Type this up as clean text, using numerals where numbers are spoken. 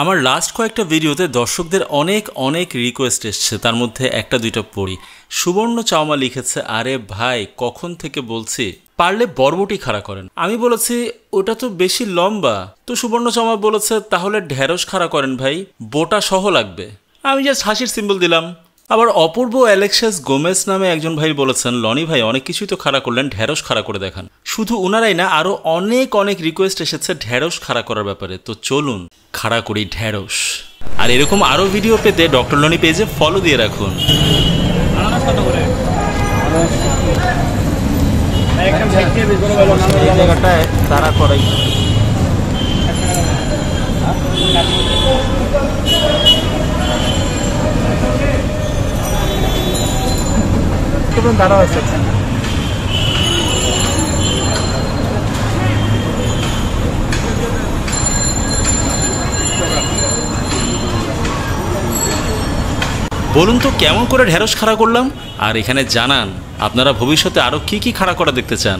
আমার লাস্ট কয়েকটা ভিডিওতে দর্শকদের অনেক অনেক রিকোয়েস্ট এসছে, তার মধ্যে একটা দুইটা পড়ি। সুবর্ণ চাওমা লিখেছে, আরে ভাই কখন থেকে বলছি পারলে বরবটি খাড়া করেন। আমি বলেছি ওটা তো বেশি লম্বা। তো সুবর্ণ চাওমা বলেছে তাহলে ঢেঁড়স খাড়া করেন ভাই, বোটা সহ লাগবে। আমি জাস্ট হাসির সিম্বল দিলাম। আবার অপূর্ব অ্যালেক্সাস গোমেজ নামে একজন ভাই বলেছেন, লনি ভাই অনেক কিছুই তো খাড়া করলেন, ঢেঁড়স খাড়া করে দেখান। শুধু উনারাই না, আরও অনেক অনেক রিকোয়েস্ট এসেছে ঢেঁড়স খাড়া করার ব্যাপারে। তো চলুন খাড়া করি ঢেঁড়স। আর এরকম আরও ভিডিও পেতে ডক্টর লনি পেজে ফলো দিয়ে রাখুন। জায়গাটায় তারা করাই দাঁড়া আছে। বলুন তো কেমন করে ঢেঁড়স খাড়া করলাম, আর এখানে জানান আপনারা ভবিষ্যতে আরও কি কি খাড়া করা দেখতে চান।